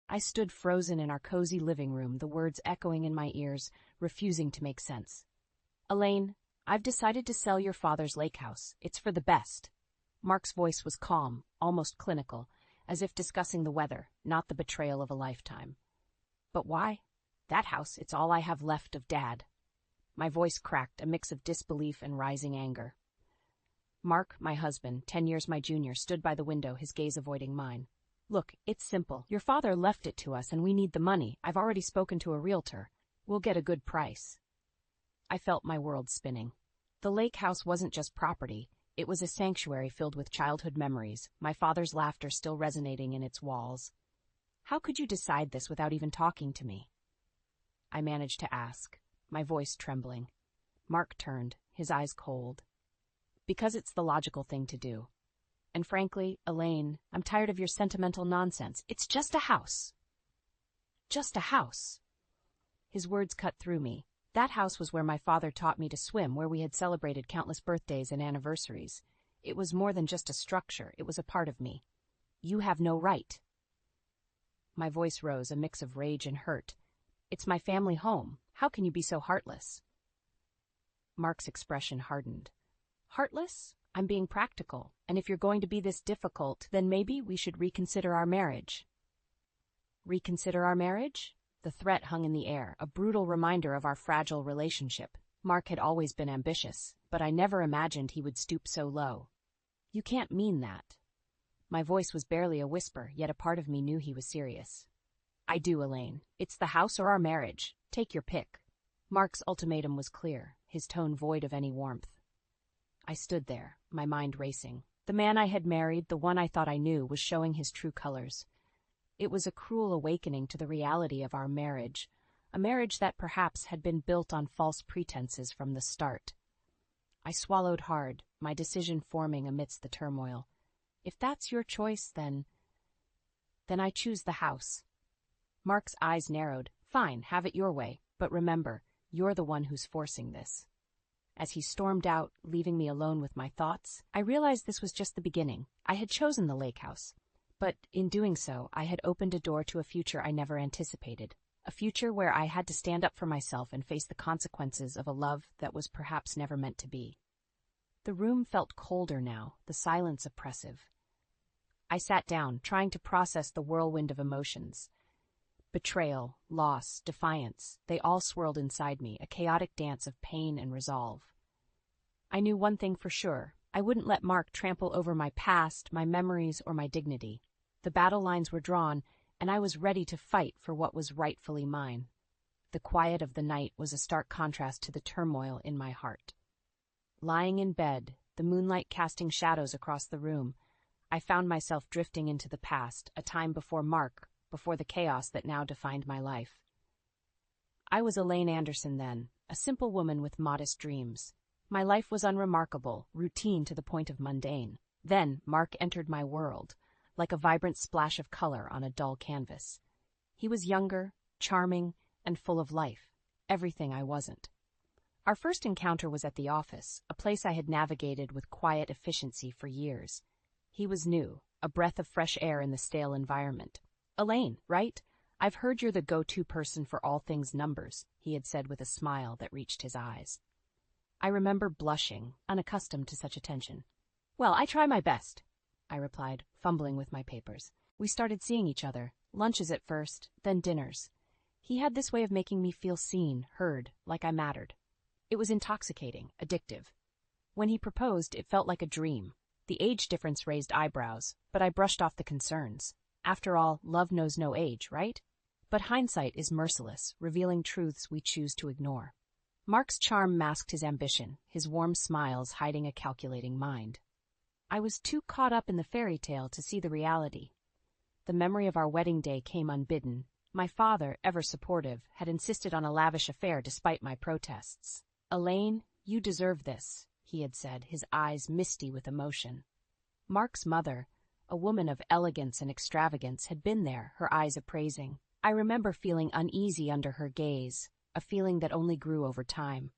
I stood frozen in our cozy living room, the words echoing in my ears, refusing to make sense. Elaine, I've decided to sell your father's lake house. It's for the best. Mark's voice was calm, almost clinical, as if discussing the weather, not the betrayal of a lifetime. But why? That house, it's all I have left of Dad. My voice cracked, a mix of disbelief and rising anger. Mark, my husband, 10 years my junior, stood by the window, his gaze avoiding mine. Look, it's simple. Your father left it to us and we need the money. I've already spoken to a realtor. We'll get a good price. I felt my world spinning. The lake house wasn't just property. It was a sanctuary filled with childhood memories, my father's laughter still resonating in its walls. How could you decide this without even talking to me? I managed to ask, my voice trembling. Mark turned, his eyes cold. Because it's the logical thing to do. And frankly, Elaine, I'm tired of your sentimental nonsense. It's just a house. Just a house. His words cut through me. That house was where my father taught me to swim, where we had celebrated countless birthdays and anniversaries. It was more than just a structure. It was a part of me. You have no right. My voice rose, a mix of rage and hurt. It's my family home. How can you be so heartless? Mark's expression hardened. Heartless? I'm being practical, and if you're going to be this difficult, then maybe we should reconsider our marriage. Reconsider our marriage? The threat hung in the air, a brutal reminder of our fragile relationship. Mark had always been ambitious, but I never imagined he would stoop so low. You can't mean that. My voice was barely a whisper, yet a part of me knew he was serious. I do, Elaine. It's the house or our marriage. Take your pick. Mark's ultimatum was clear, his tone void of any warmth. I stood there, my mind racing. The man I had married, the one I thought I knew, was showing his true colors. It was a cruel awakening to the reality of our marriage, a marriage that perhaps had been built on false pretenses from the start. I swallowed hard, my decision forming amidst the turmoil. If that's your choice, then I choose the house. Mark's eyes narrowed. Fine, have it your way, but remember, you're the one who's forcing this. As he stormed out, leaving me alone with my thoughts, I realized this was just the beginning. I had chosen the lake house. But in doing so, I had opened a door to a future I never anticipated, a future where I had to stand up for myself and face the consequences of a love that was perhaps never meant to be. The room felt colder now, the silence oppressive. I sat down, trying to process the whirlwind of emotions. Betrayal, loss, defiance, they all swirled inside me, a chaotic dance of pain and resolve. I knew one thing for sure. I wouldn't let Mark trample over my past, my memories, or my dignity. The battle lines were drawn, and I was ready to fight for what was rightfully mine. The quiet of the night was a stark contrast to the turmoil in my heart. Lying in bed, the moonlight casting shadows across the room, I found myself drifting into the past, a time before Mark, before the chaos that now defined my life. I was Elaine Anderson then, a simple woman with modest dreams. My life was unremarkable, routine to the point of mundane. Then Mark entered my world, like a vibrant splash of color on a dull canvas. He was younger, charming, and full of life, everything I wasn't. Our first encounter was at the office, a place I had navigated with quiet efficiency for years. He was new, a breath of fresh air in the stale environment. Elaine, right? I've heard you're the go-to person for all things numbers, he had said with a smile that reached his eyes. I remember blushing, unaccustomed to such attention. Well, I try my best, I replied, fumbling with my papers. We started seeing each other, lunches at first, then dinners. He had this way of making me feel seen, heard, like I mattered. It was intoxicating, addictive. When he proposed, it felt like a dream. The age difference raised eyebrows, but I brushed off the concerns. After all, love knows no age, right? But hindsight is merciless, revealing truths we choose to ignore. Mark's charm masked his ambition, his warm smiles hiding a calculating mind. I was too caught up in the fairy tale to see the reality. The memory of our wedding day came unbidden. My father, ever supportive, had insisted on a lavish affair despite my protests. Elaine, you deserve this, he had said, his eyes misty with emotion. Mark's mother, a woman of elegance and extravagance, had been there, her eyes appraising. I remember feeling uneasy under her gaze, a feeling that only grew over time.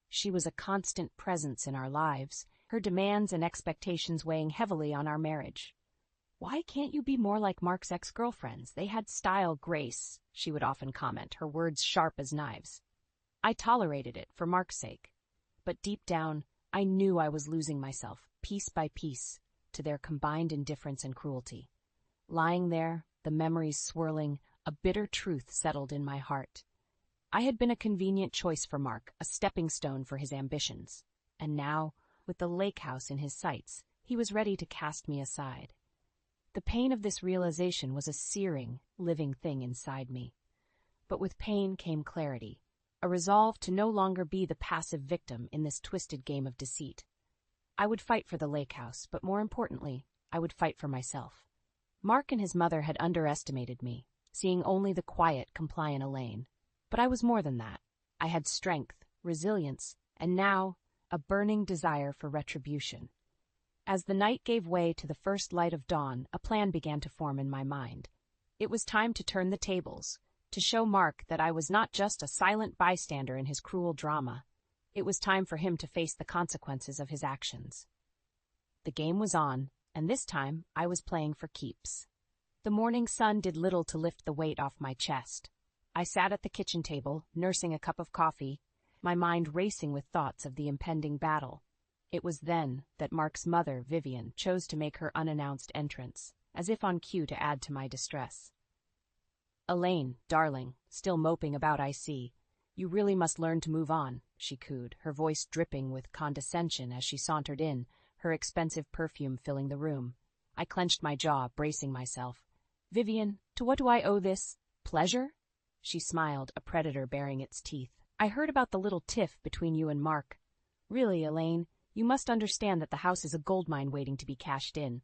She was a constant presence in our lives, her demands and expectations weighing heavily on our marriage. "Why can't you be more like Mark's ex-girlfriends? They had style, grace," she would often comment, her words sharp as knives. I tolerated it for Mark's sake. But deep down, I knew I was losing myself, piece by piece, to their combined indifference and cruelty. Lying there, the memories swirling, a bitter truth settled in my heart. I had been a convenient choice for Mark, a stepping stone for his ambitions. And now, with the lake house in his sights, he was ready to cast me aside. The pain of this realization was a searing, living thing inside me. But with pain came clarity, a resolve to no longer be the passive victim in this twisted game of deceit. I would fight for the lake house, but more importantly, I would fight for myself. Mark and his mother had underestimated me, seeing only the quiet, compliant Elaine. But I was more than that. I had strength, resilience, and now, a burning desire for retribution. As the night gave way to the first light of dawn, a plan began to form in my mind. It was time to turn the tables, to show Mark that I was not just a silent bystander in his cruel drama. It was time for him to face the consequences of his actions. The game was on, and this time I was playing for keeps. The morning sun did little to lift the weight off my chest. I sat at the kitchen table, nursing a cup of coffee, my mind racing with thoughts of the impending battle. It was then that Mark's mother, Vivian, chose to make her unannounced entrance, as if on cue to add to my distress. "Elaine, darling, still moping about, I see. You really must learn to move on," she cooed, her voice dripping with condescension as she sauntered in, her expensive perfume filling the room. I clenched my jaw, bracing myself. "Vivian, to what do I owe this? Pleasure?" She smiled, a predator baring its teeth. "I heard about the little tiff between you and Mark. Really, Elaine, you must understand that the house is a goldmine waiting to be cashed in."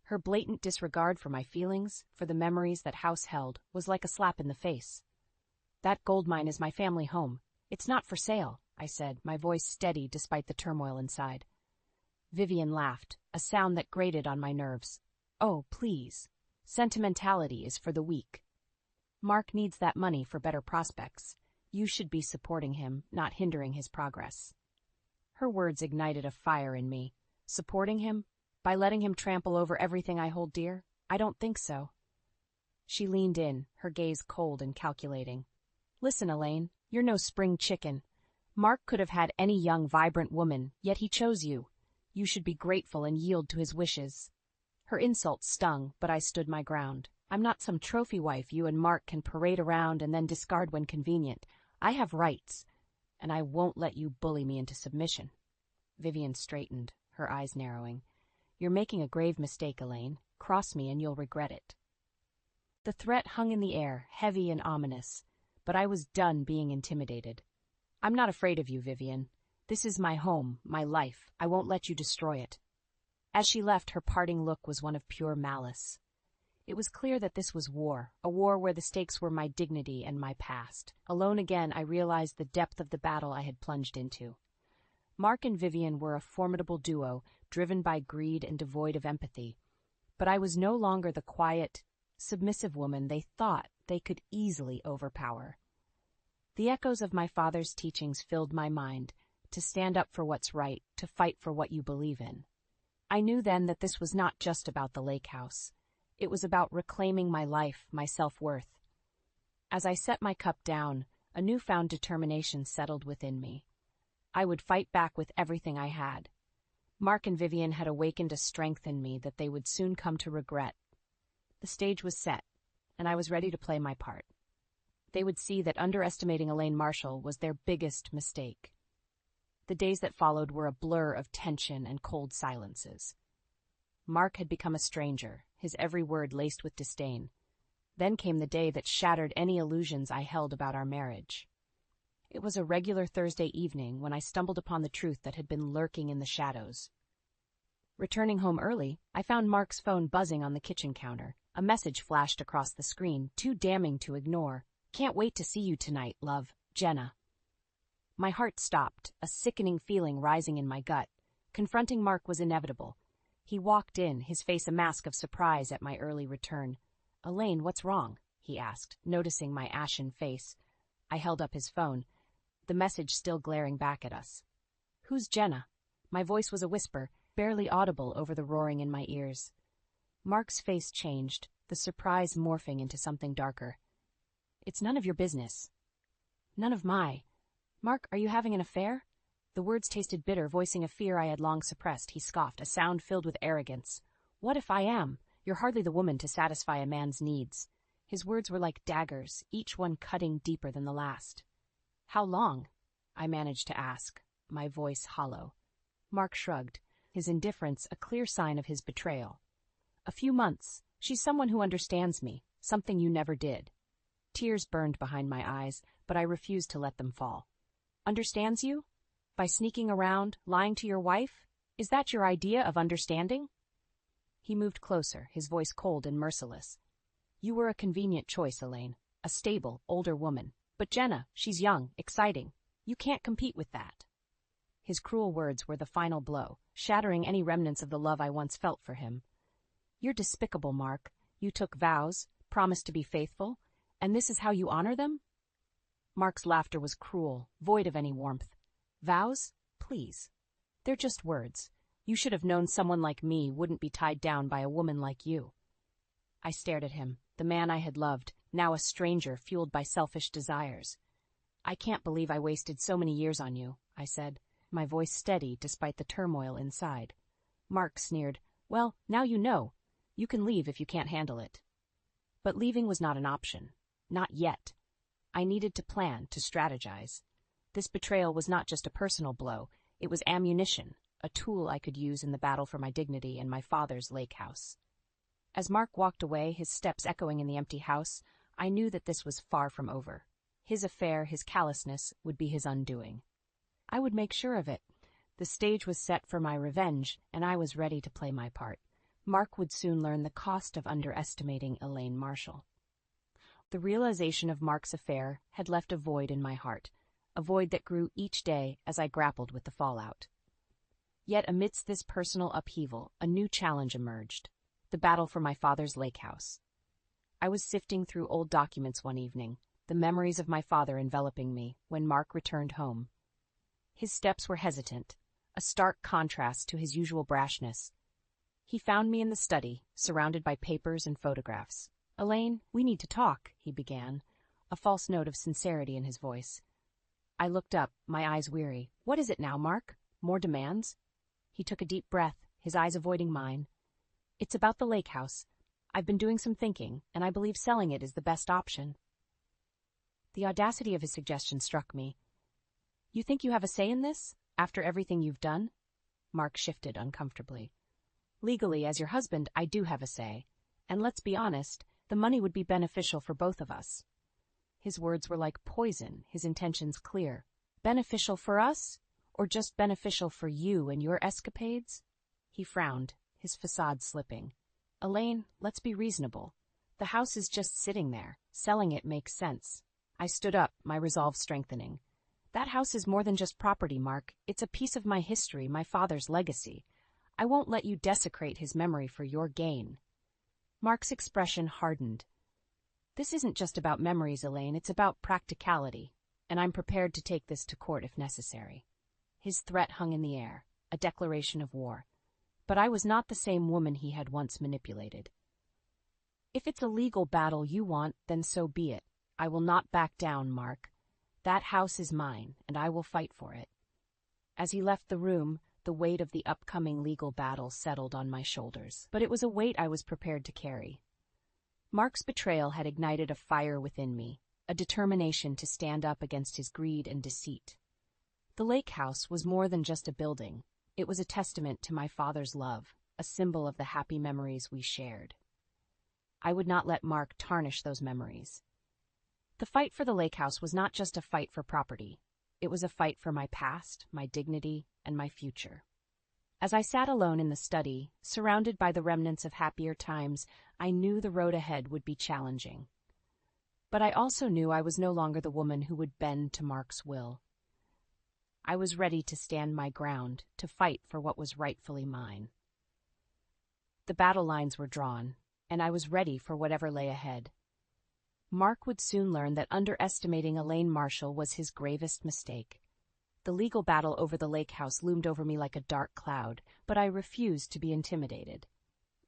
Her blatant disregard for my feelings, for the memories that house held, was like a slap in the face. "That goldmine is my family home. It's not for sale," I said, my voice steady despite the turmoil inside. Vivian laughed, a sound that grated on my nerves. "Oh, please. Sentimentality is for the weak. Mark needs that money for better prospects. You should be supporting him, not hindering his progress." Her words ignited a fire in me. Supporting him? By letting him trample over everything I hold dear? I don't think so. She leaned in, her gaze cold and calculating. "Listen, Elaine, you're no spring chicken. Mark could have had any young, vibrant woman, yet he chose you. You should be grateful and yield to his wishes." Her insult stung, but I stood my ground. "I'm not some trophy wife you and Mark can parade around and then discard when convenient. I have rights, and I won't let you bully me into submission." Vivian straightened, her eyes narrowing. "You're making a grave mistake, Elaine. Cross me and you'll regret it." The threat hung in the air, heavy and ominous, but I was done being intimidated. "I'm not afraid of you, Vivian. This is my home, my life. I won't let you destroy it." As she left, her parting look was one of pure malice. It was clear that this was war, a war where the stakes were my dignity and my past. Alone again, I realized the depth of the battle I had plunged into. Mark and Vivian were a formidable duo, driven by greed and devoid of empathy. But I was no longer the quiet, submissive woman they thought they could easily overpower. The echoes of my father's teachings filled my mind, to stand up for what's right, to fight for what you believe in. I knew then that this was not just about the lake house. It was about reclaiming my life, my self-worth. As I set my cup down, a newfound determination settled within me. I would fight back with everything I had. Mark and Vivian had awakened a strength in me that they would soon come to regret. The stage was set, and I was ready to play my part. They would see that underestimating Elaine Marshall was their biggest mistake. The days that followed were a blur of tension and cold silences. Mark had become a stranger, his every word laced with disdain. Then came the day that shattered any illusions I held about our marriage. It was a regular Thursday evening when I stumbled upon the truth that had been lurking in the shadows. Returning home early, I found Mark's phone buzzing on the kitchen counter. A message flashed across the screen, too damning to ignore. "Can't wait to see you tonight, love. Jenna." My heart stopped, a sickening feeling rising in my gut. Confronting Mark was inevitable. He walked in, his face a mask of surprise at my early return. "Elaine, what's wrong?" he asked, noticing my ashen face. I held up his phone, the message still glaring back at us. "Who's Jenna?" My voice was a whisper, barely audible over the roaring in my ears. Mark's face changed, the surprise morphing into something darker. It's none of your business. None of my. Mark, are you having an affair? The words tasted bitter, voicing a fear I had long suppressed. He scoffed, a sound filled with arrogance. What if I am? You're hardly the woman to satisfy a man's needs. His words were like daggers, each one cutting deeper than the last. How long? I managed to ask, my voice hollow. Mark shrugged, his indifference a clear sign of his betrayal. A few months. She's someone who understands me, something you never did. Tears burned behind my eyes, but I refused to let them fall. Understands you? By sneaking around, lying to your wife? Is that your idea of understanding? He moved closer, his voice cold and merciless. You were a convenient choice, Elaine. A stable, older woman. But Jenna, she's young, exciting. You can't compete with that. His cruel words were the final blow, shattering any remnants of the love I once felt for him. You're despicable, Mark. You took vows, promised to be faithful, and this is how you honor them? Mark's laughter was cruel, void of any warmth. Vows? Please. They're just words. You should have known someone like me wouldn't be tied down by a woman like you. I stared at him, the man I had loved, now a stranger fueled by selfish desires. I can't believe I wasted so many years on you, I said, my voice steady despite the turmoil inside. Mark sneered. Well, now you know. You can leave if you can't handle it. But leaving was not an option. Not yet. I needed to plan, to strategize. This betrayal was not just a personal blow. It was ammunition, a tool I could use in the battle for my dignity and my father's lake house. As Mark walked away, his steps echoing in the empty house, I knew that this was far from over. His affair, his callousness, would be his undoing. I would make sure of it. The stage was set for my revenge, and I was ready to play my part. Mark would soon learn the cost of underestimating Elaine Marshall. The realization of Mark's affair had left a void in my heart, a void that grew each day as I grappled with the fallout. Yet amidst this personal upheaval, a new challenge emerged, the battle for my father's lake house. I was sifting through old documents one evening, the memories of my father enveloping me, when Mark returned home. His steps were hesitant, a stark contrast to his usual brashness. He found me in the study, surrounded by papers and photographs. Elaine, we need to talk, he began, a false note of sincerity in his voice. I looked up, my eyes weary. What is it now, Mark? More demands? He took a deep breath, his eyes avoiding mine. It's about the lake house. I've been doing some thinking, and I believe selling it is the best option. The audacity of his suggestion struck me. You think you have a say in this, after everything you've done? Mark shifted uncomfortably. Legally, as your husband, I do have a say. And let's be honest, the money would be beneficial for both of us. His words were like poison, his intentions clear. Beneficial for us? Or just beneficial for you and your escapades? He frowned, his facade slipping. Elaine, let's be reasonable. The house is just sitting there. Selling it makes sense. I stood up, my resolve strengthening. That house is more than just property, Mark. It's a piece of my history, my father's legacy. I won't let you desecrate his memory for your gain. Mark's expression hardened. This isn't just about memories, Elaine. It's about practicality, and I'm prepared to take this to court if necessary. His threat hung in the air, a declaration of war. But I was not the same woman he had once manipulated. If it's a legal battle you want, then so be it. I will not back down, Mark. That house is mine, and I will fight for it. As he left the room, the weight of the upcoming legal battle settled on my shoulders. But it was a weight I was prepared to carry. Mark's betrayal had ignited a fire within me, a determination to stand up against his greed and deceit. The lake house was more than just a building. It was a testament to my father's love, a symbol of the happy memories we shared. I would not let Mark tarnish those memories. The fight for the lake house was not just a fight for property. It was a fight for my past, my dignity, and my future. As I sat alone in the study, surrounded by the remnants of happier times, I knew the road ahead would be challenging. But I also knew I was no longer the woman who would bend to Mark's will. I was ready to stand my ground, to fight for what was rightfully mine. The battle lines were drawn, and I was ready for whatever lay ahead. Mark would soon learn that underestimating Elaine Marshall was his gravest mistake. The legal battle over the lake house loomed over me like a dark cloud, but I refused to be intimidated.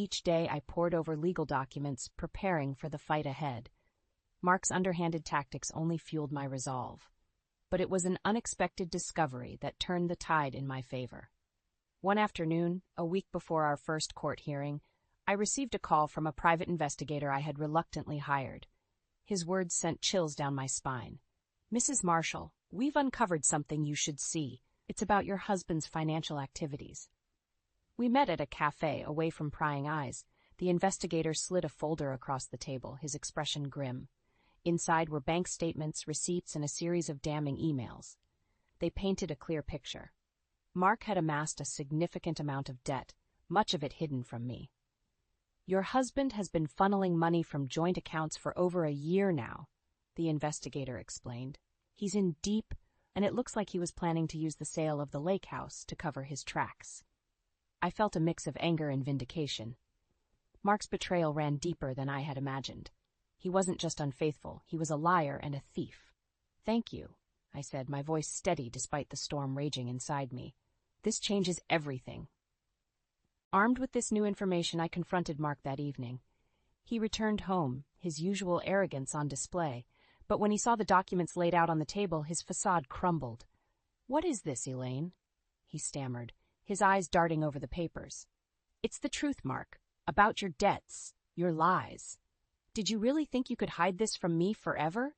Each day I pored over legal documents, preparing for the fight ahead. Mark's underhanded tactics only fueled my resolve. But it was an unexpected discovery that turned the tide in my favor. One afternoon, a week before our first court hearing, I received a call from a private investigator I had reluctantly hired. His words sent chills down my spine. "Mrs. Marshall, we've uncovered something you should see. It's about your husband's financial activities." We met at a cafe, away from prying eyes. The investigator slid a folder across the table, his expression grim. Inside were bank statements, receipts, and a series of damning emails. They painted a clear picture. Mark had amassed a significant amount of debt, much of it hidden from me. "Your husband has been funneling money from joint accounts for over a year now," the investigator explained. "He's in deep, and it looks like he was planning to use the sale of the lake house to cover his tracks." I felt a mix of anger and vindication. Mark's betrayal ran deeper than I had imagined. He wasn't just unfaithful, he was a liar and a thief. "Thank you," I said, my voice steady despite the storm raging inside me. "This changes everything." Armed with this new information, I confronted Mark that evening. He returned home, his usual arrogance on display, but when he saw the documents laid out on the table, his facade crumbled. "What is this, Elaine?" he stammered, his eyes darting over the papers. "It's the truth, Mark, about your debts, your lies. Did you really think you could hide this from me forever?"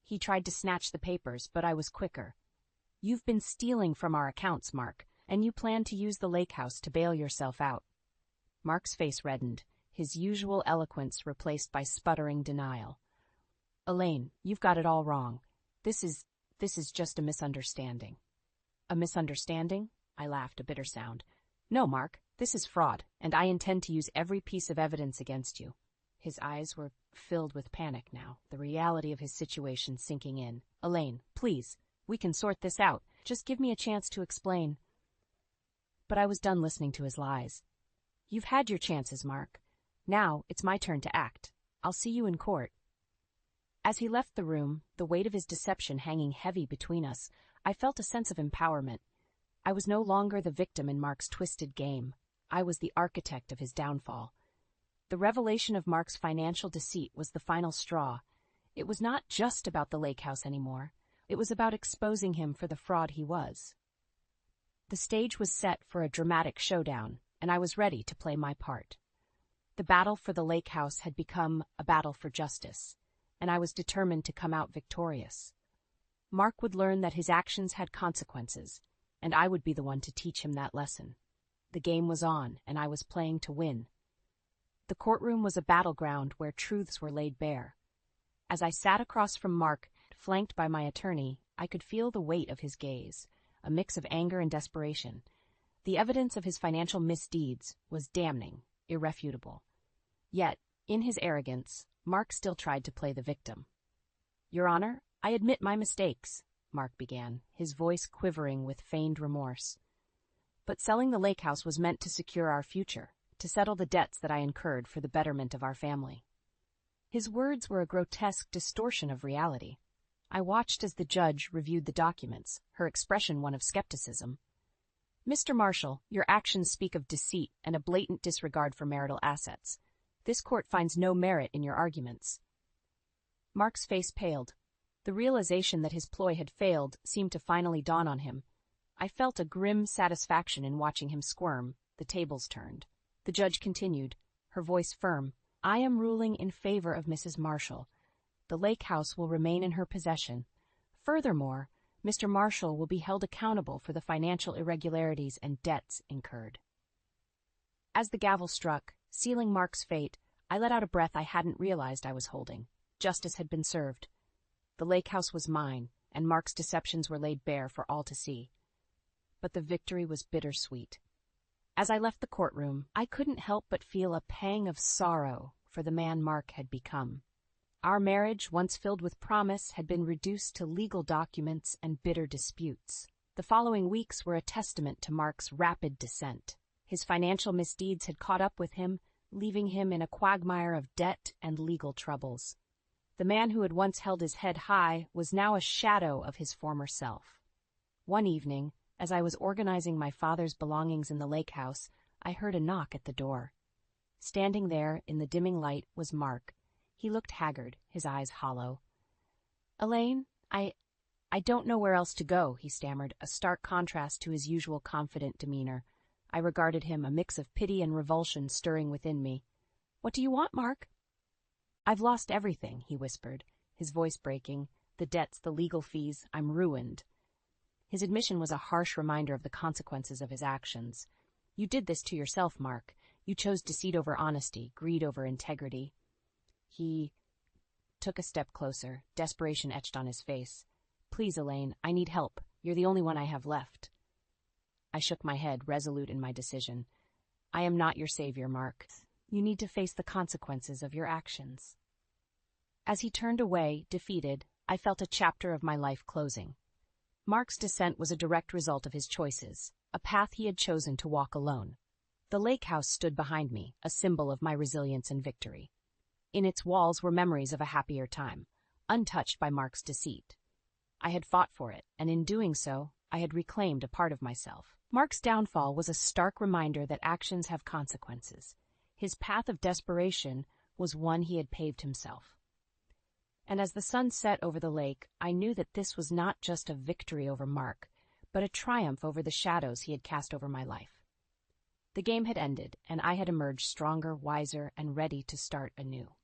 He tried to snatch the papers, but I was quicker. "You've been stealing from our accounts, Mark, and you plan to use the lake house to bail yourself out." Mark's face reddened, his usual eloquence replaced by sputtering denial. "Elaine, you've got it all wrong. This is just a misunderstanding." "A misunderstanding?" I laughed, a bitter sound. "No, Mark, this is fraud, and I intend to use every piece of evidence against you." His eyes were filled with panic now, the reality of his situation sinking in. "Elaine, please, we can sort this out. Just give me a chance to explain." But I was done listening to his lies. "You've had your chances, Mark. Now it's my turn to act. I'll see you in court." As he left the room, the weight of his deception hanging heavy between us, I felt a sense of empowerment. I was no longer the victim in Mark's twisted game. I was the architect of his downfall. The revelation of Mark's financial deceit was the final straw. It was not just about the lake house anymore. It was about exposing him for the fraud he was. The stage was set for a dramatic showdown, and I was ready to play my part. The battle for the lake house had become a battle for justice, and I was determined to come out victorious. Mark would learn that his actions had consequences, and I would be the one to teach him that lesson. The game was on, and I was playing to win. The courtroom was a battleground where truths were laid bare. As I sat across from Mark, flanked by my attorney, I could feel the weight of his gaze, a mix of anger and desperation. The evidence of his financial misdeeds was damning, irrefutable. Yet, in his arrogance, Mark still tried to play the victim. "Your Honor, I admit my mistakes," Mark began, his voice quivering with feigned remorse. "But selling the lake house was meant to secure our future, to settle the debts that I incurred for the betterment of our family." His words were a grotesque distortion of reality. I watched as the judge reviewed the documents, her expression one of skepticism. "Mr. Marshall, your actions speak of deceit and a blatant disregard for marital assets. This court finds no merit in your arguments." Mark's face paled. The realization that his ploy had failed seemed to finally dawn on him. I felt a grim satisfaction in watching him squirm. The tables turned. The judge continued, her voice firm. "I am ruling in favor of Mrs. Marshall. The lake house will remain in her possession. Furthermore, Mr. Marshall will be held accountable for the financial irregularities and debts incurred." As the gavel struck, sealing Mark's fate, I let out a breath I hadn't realized I was holding. Justice had been served. The lake house was mine, and Mark's deceptions were laid bare for all to see. But the victory was bittersweet. As I left the courtroom, I couldn't help but feel a pang of sorrow for the man Mark had become. Our marriage, once filled with promise, had been reduced to legal documents and bitter disputes. The following weeks were a testament to Mark's rapid descent. His financial misdeeds had caught up with him, leaving him in a quagmire of debt and legal troubles. The man who had once held his head high was now a shadow of his former self. One evening, as I was organizing my father's belongings in the lake house, I heard a knock at the door. Standing there in the dimming light was Mark. He looked haggard, his eyes hollow. "Elaine, I don't know where else to go," he stammered, a stark contrast to his usual confident demeanor. I regarded him, a mix of pity and revulsion stirring within me. "What do you want, Mark?" "I've lost everything," he whispered, his voice breaking. "The debts, the legal fees, I'm ruined." His admission was a harsh reminder of the consequences of his actions. "You did this to yourself, Mark. You chose deceit over honesty, greed over integrity." He took a step closer, desperation etched on his face. "Please, Elaine, I need help. You're the only one I have left." I shook my head, resolute in my decision. "I am not your savior, Mark. You need to face the consequences of your actions." As he turned away, defeated, I felt a chapter of my life closing. Mark's descent was a direct result of his choices, a path he had chosen to walk alone. The lake house stood behind me, a symbol of my resilience and victory. In its walls were memories of a happier time, untouched by Mark's deceit. I had fought for it, and in doing so, I had reclaimed a part of myself. Mark's downfall was a stark reminder that actions have consequences. His path of desperation was one he had paved himself. And as the sun set over the lake, I knew that this was not just a victory over Mark, but a triumph over the shadows he had cast over my life. The game had ended, and I had emerged stronger, wiser, and ready to start anew.